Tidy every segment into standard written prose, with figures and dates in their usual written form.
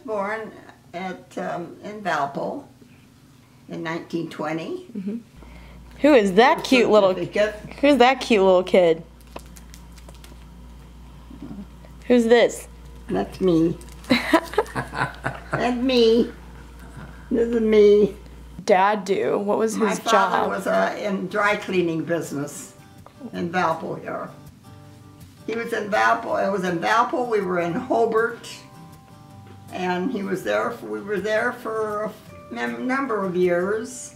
born at in Valpo in 1920. Mm-hmm. Who's that cute little kid? Who's this? That's me. That's me. This is me. Dad do? What was his job? My father was in dry cleaning business in Valpo here. He was in Valpo. It was in Valpo. We were in Hobart, and he was there. We were there for a number of years,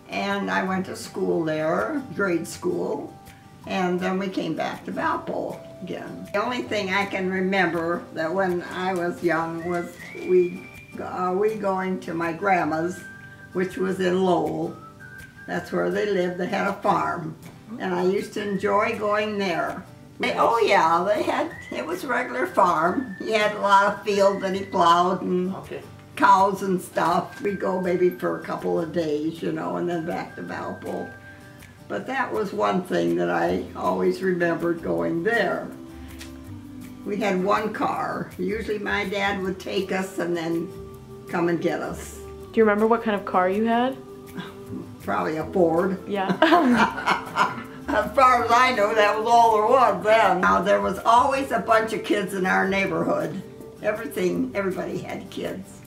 and I went to school there, grade school, and then we came back to Valpo again. The only thing I can remember that when I was young was we going to my grandma's, which was in Lowell. That's where they lived. They had a farm, and I used to enjoy going there. Oh yeah, it was a regular farm. He had a lot of fields that he plowed and cows and stuff. We'd go maybe for a couple of days, you know, and then back to Valpo. But that was one thing that I always remembered going there. We had one car. Usually my dad would take us and then come and get us. Do you remember what kind of car you had? Probably a Ford. Yeah. As far as I know, that was all there was then. Now, there was always a bunch of kids in our neighborhood. Everybody had kids.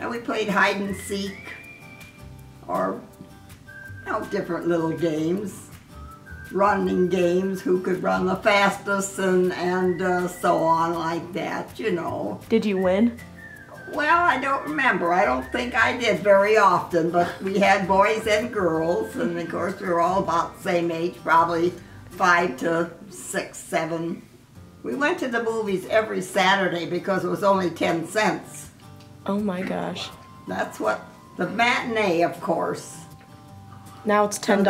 And we played hide and seek, or different little games, running games, who could run the fastest and so on like that, you know. Did you win? Well, I don't remember. I don't think I did very often, but we had boys and girls, and of course we were all about the same age, probably 5 to 6, 7. We went to the movies every Saturday because it was only 10 cents. Oh my gosh. That's what, the matinee, of course. Now it's $10.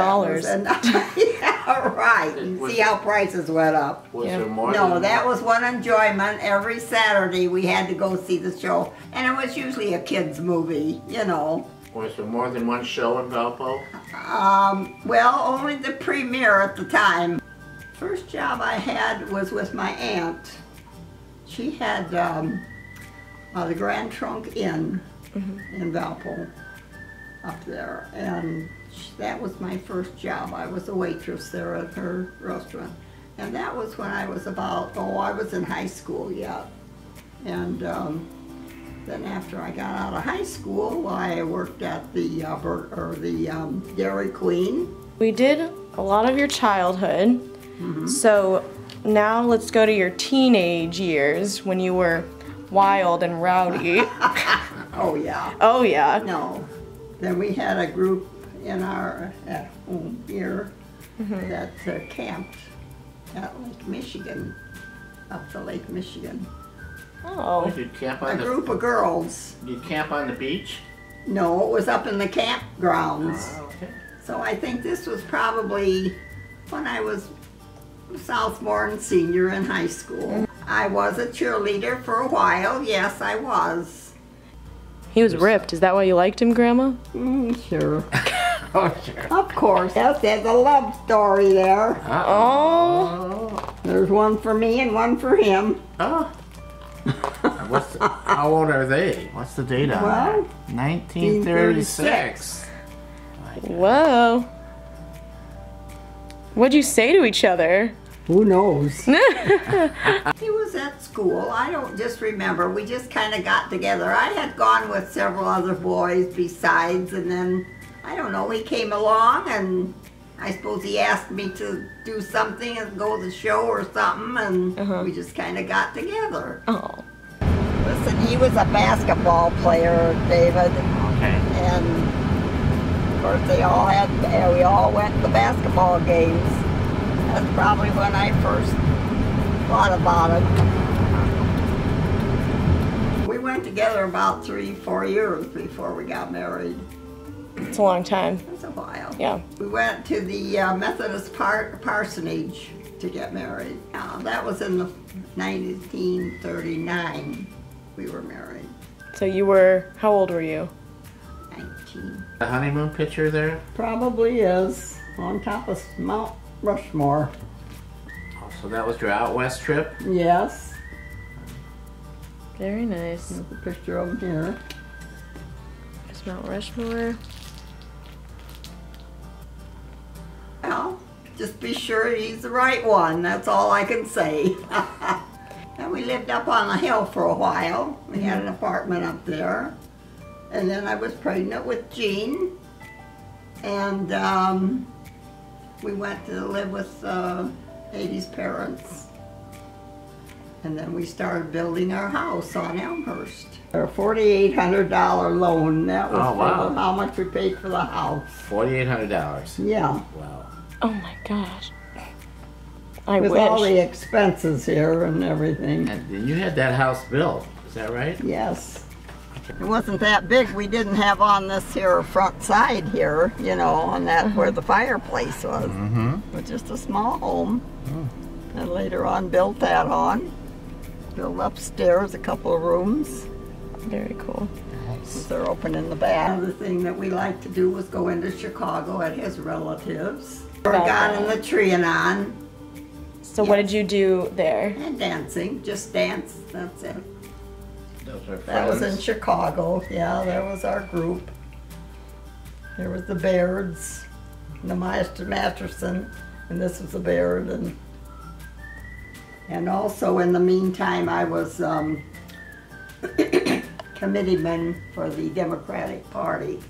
Yeah, right. You see how prices went up. Was there more No, that was one enjoyment. Every Saturday we had to go see the show. And it was usually a kid's movie, you know. Was there more than one show in Valpo? Well, only the premiere at the time. First job I had was with my aunt. She had the Grand Trunk Inn in Valpo up there. And that was my first job. I was a waitress there at her restaurant. And that was when I was about, I was in high school yet. And then after I got out of high school, I worked at the Dairy Queen. We did a lot of your childhood. So now let's go to your teenage years when you were wild and rowdy. Oh yeah. Oh yeah. No. Then we had a group in our at home here that camped at Lake Michigan, up to Lake Michigan. Oh. Did you camp on a group of girls. Did you camp on the beach? No, it was up in the campgrounds. Oh, okay. So I think this was probably when I was sophomore and senior in high school. I was a cheerleader for a while. Yes, I was. He was ripped. Is that why you liked him, Grandma? Sure. Oh, sure. Of course. Yes, there's a love story there. Oh. There's one for me and one for him. Oh. How old are they? What's the date on that? 1936. Whoa. What'd you say to each other? Who knows? He was at school. I don't just remember. We just kind of got together. I had gone with several other boys besides, and then, I don't know, he came along, and I suppose he asked me to do something and go to the show or something, and we just kind of got together. Oh. Listen, he was a basketball player, David. Okay. And of course we all went to basketball games. That's probably when I first thought about it. We went together about 3-4 years before we got married. It's a long time. That's a while. Yeah. We went to the Methodist parsonage to get married. That was in 1939 we were married. So you were, how old were you? 19. The honeymoon picture there? Probably is on top of Mount Rushmore. Oh, so that was your out west trip? Yes. Very nice. There's a picture of him here. There's Mount Rushmore. Well, just be sure he's the right one. That's all I can say. And we lived up on the hill for a while. We had an apartment up there. And then I was pregnant with Jean. And we went to live with Edie's parents. And then we started building our house on Elmhurst. A $4,800 loan. That was for how much we paid for the house. $4,800. Yeah. Wow. Oh my gosh. I With wish. all the expenses here and everything. And you had that house built, is that right? Yes. It wasn't that big. We didn't have on this here front side here, you know, on that where the fireplace was. It was just a small home. And later on built that on. Built upstairs a couple of rooms. Very cool. Nice. They're open in the back. Another thing that we liked to do was go into Chicago at his relatives. Or got in the Trianon. So what did you do there? And dancing, just dance, that's it. Those are That was in friends. Chicago, yeah, that was our group. There was the Bairds, and the Masterson, and this was the Baird, and also in the meantime I was committeeman for the Democratic Party.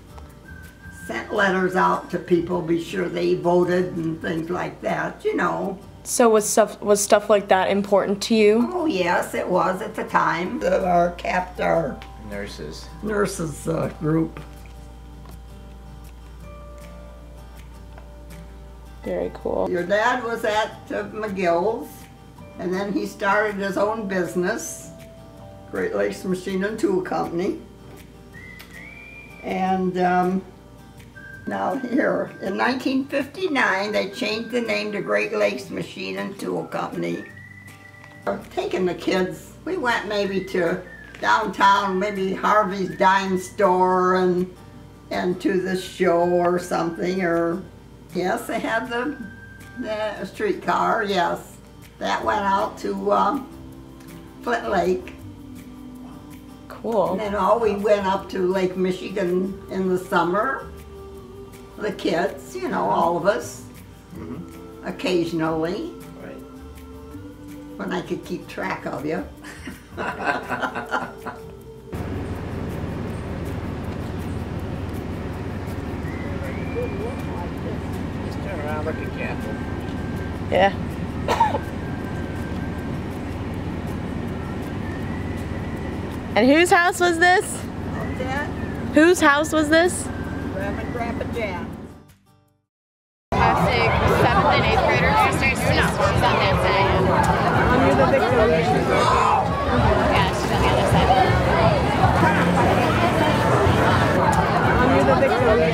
Sent letters out to people, be sure they voted and things like that, you know. So was stuff like that important to you? Oh yes, it was at the time. Our Nurses. nurses group. Very cool. Your dad was at McGill's, and then he started his own business, Great Lakes Machine and Tool Company. And now here, in 1959, they changed the name to Great Lakes Machine and Tool Company. Taking the kids, we went maybe to downtown, maybe Harvey's Dime Store and to the show or something, or yes, they had the streetcar, yes. That went out to Flint Lake. Cool. And then we went up to Lake Michigan in the summer. The kids, you know, all of us, occasionally, Right. when I could keep track of you. Just turn around, look at Campbell. Yeah. And whose house was this? What's that? Whose house was this? Grandma and Grandpa Jan. Classic 7th and 8th graders. She's on that side. Under the Victoria. Yeah, she's on the other side. Under the Victoria.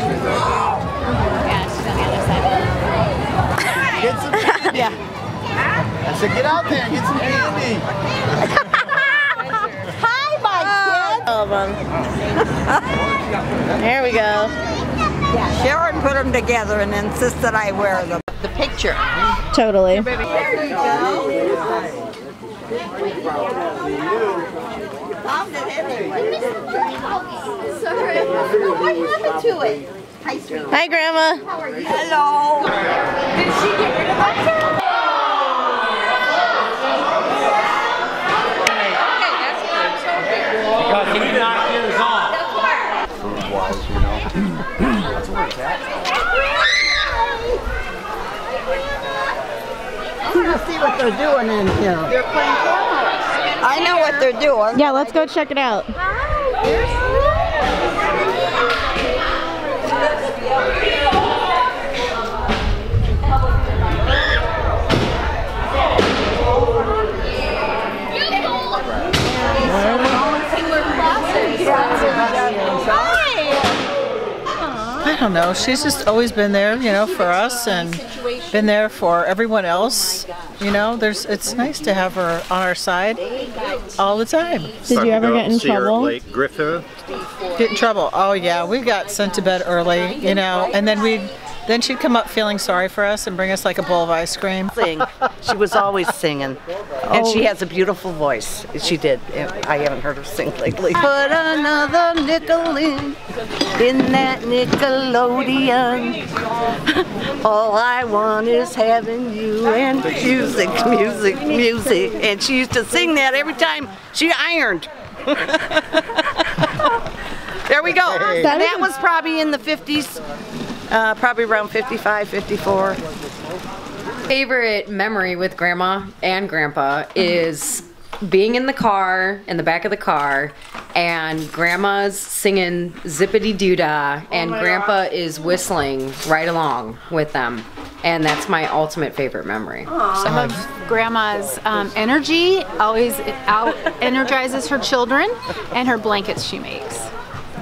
Yeah, she's on the other side. Get some candy. Yeah. I said, get out there and get some candy. Hi, my kids. All of them. There we go. Sharon put them together and insisted I wear them. The picture. Totally. There you go. Found it anyway. Sorry. What happened to it? Hi, sweetie. Hi, Grandma. Hello. Did she get rid of it? Because he knocked yours off. Food-wise, you know. That's where it's at. Let's see what they're doing in here. They're playing cornhole. I know what they're doing. Yeah, let's go check it out. I don't know. She's just always been there, you know, for us and been there for everyone else. You know, it's nice to have her on our side all the time. Did you ever get in trouble? Griffith. Get in trouble? Oh yeah, we got sent to bed early, you know, and then we'd then she'd come up feeling sorry for us and bring us like a bowl of ice cream. Sing. She was always singing. And she has a beautiful voice. She did. I haven't heard her sing lately. Put another nickel in that Nickelodeon. All I want is having you and music, music, music. And she used to sing that every time she ironed. There we go. And that was probably in the 50s, probably around 55, 54. Favorite memory with Grandma and Grandpa is being in the car, in the back of the car, and Grandma's singing Zippity Doo-Dah, and Grandpa is whistling right along with them. And that's my ultimate favorite memory. I love Grandma's energy, always out energizes her children, and her blankets she makes.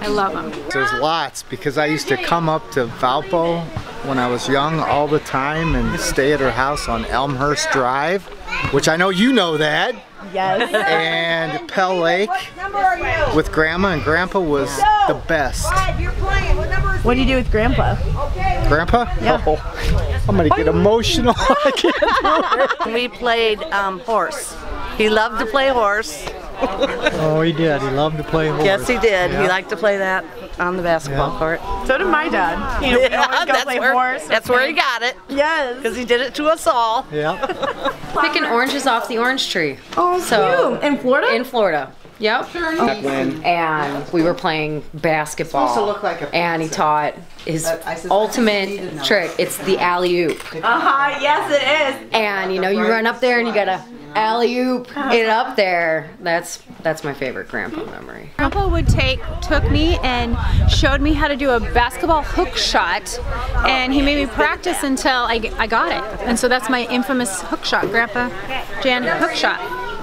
I love them. There's lots because I used to come up to Valpo when I was young all the time and stay at her house on Elmhurst Drive, which I know you know that. Yes. And Pell Lake with Grandma and Grandpa was the best. What do you do with Grandpa? Grandpa? Yeah. Oh, I'm gonna get emotional. I can't do it. We played horse. He loved to play horse. Oh, he did. He loved to play horse. Yes, he did. Yeah. He liked to play that on the basketball court. So did my dad. You know, we always go play horse. That's where he got it. Yes. Because he did it to us all. Yeah. Picking oranges off the orange tree. Oh, So, cute. In Florida? In Florida. Yep. Back when And we were playing basketball. It's supposed to look like a and he taught his ultimate trick. It's the alley-oop. Uh-huh, yes it is. And you know, you run up there and you gotta alley-oop it up there. That's my favorite Grandpa memory. Grandpa would took me and showed me how to do a basketball hook shot, and he made me practice until I got it. And so that's my infamous hook shot, Grandpa Jan hook shot.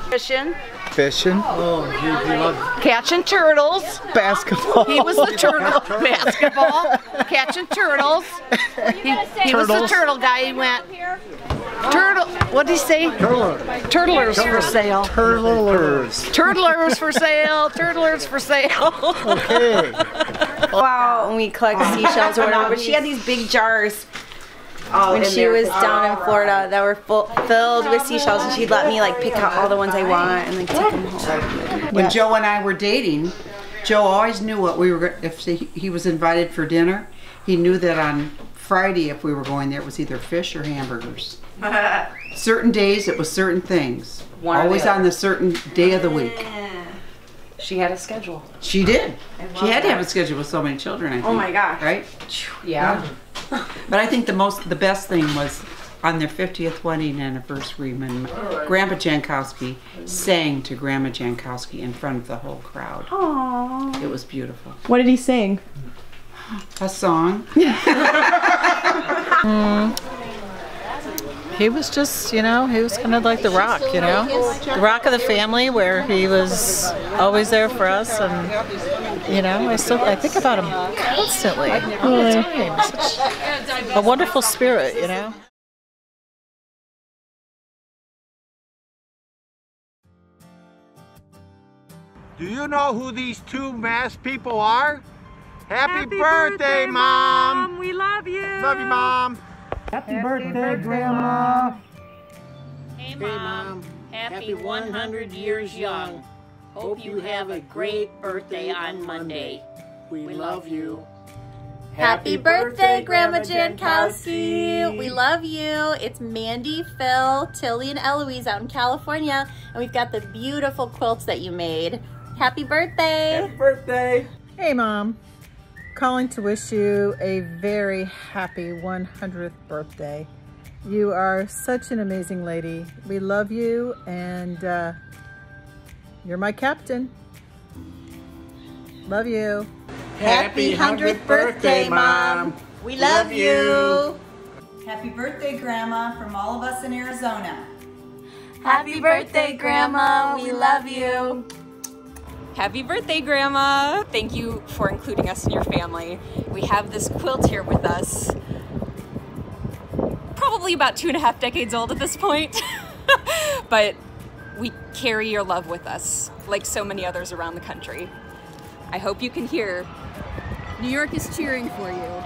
Fishing. fishing. Oh, he loved catching turtles. Basketball. He was the turtle. Basketball. Catching turtles. He was the turtle guy. He went. Turtle. What did he say? Turtlers for sale. Turtlers. Turtlers for sale. Turtlers for sale. Okay. Wow, and we collect seashells or whatever. But she had these big jars when she was down in Florida that were filled with seashells, and she'd let me like pick out all the ones I want and then take them home. When Joe and I were dating, Joe always knew what we were. If he was invited for dinner, he knew that on Friday, if we were going there, it was either fish or hamburgers. Certain days it was certain things. Always on the certain day of the week. She had a schedule. She did. She had to have a schedule with so many children, I think. Oh my gosh. Right? Yeah. But I think the best thing was on their 50th wedding anniversary when Grandpa Jankowski sang to Grandma Jankowski in front of the whole crowd. Aww. It was beautiful. What did he sing? A song. He was just, you know, he was kind of like the rock, you know, the rock of the family, where he was always there for us, and you know, I think about him constantly, all the time. Such a wonderful spirit, you know. Do you know who these two masked people are? Happy birthday, Mom! We love you! Love you, Mom! Happy birthday, Grandma! Hey, Mom. Happy 100 years young. Hope you have a great birthday on Monday. We love you. Happy birthday, Grandma Jankowski. We love you. It's Mandy, Phil, Tilly, and Eloise out in California, and we've got the beautiful quilts that you made. Happy birthday. Happy birthday. Hey, Mom. Calling to wish you a very happy 100th birthday. You are such an amazing lady. We love you, and you're my captain. Love you. Happy 100th birthday, Mom. We love you. Happy birthday, Grandma, from all of us in Arizona. Happy birthday, Grandma. We love you. Happy birthday, Grandma! Thank you for including us in your family. We have this quilt here with us. Probably about 2.5 decades old at this point. But we carry your love with us, like so many others around the country. I hope you can hear. New York is cheering for you.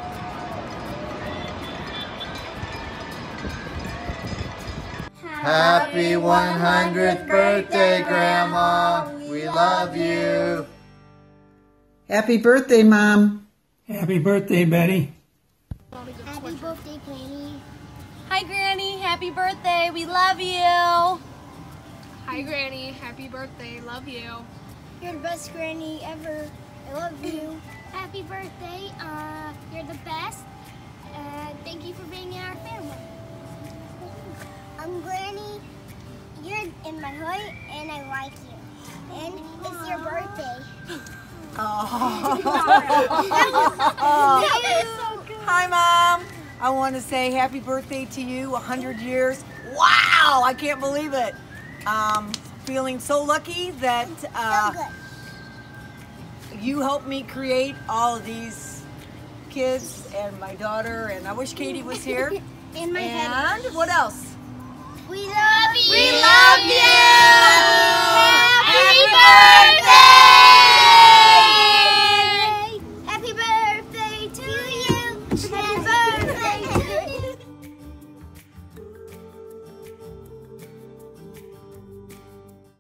Happy 100th birthday, Grandma. We love you. Happy birthday, Mom. Happy birthday, Betty. Happy birthday, Granny. Hi, Granny. Happy birthday. We love you. Hi, Granny. Happy birthday. Love you. You're the best Granny ever. I love you. Happy birthday. You're the best. Thank you for being in our family. Granny, you're in my heart and I like you. And it's your birthday. Hi, Mom. I want to say happy birthday to you, 100 years. Wow, I can't believe it. Feeling so lucky that you helped me create all of these kids and my daughter, and I wish Katie was here. In my and what else? We love you. We love you.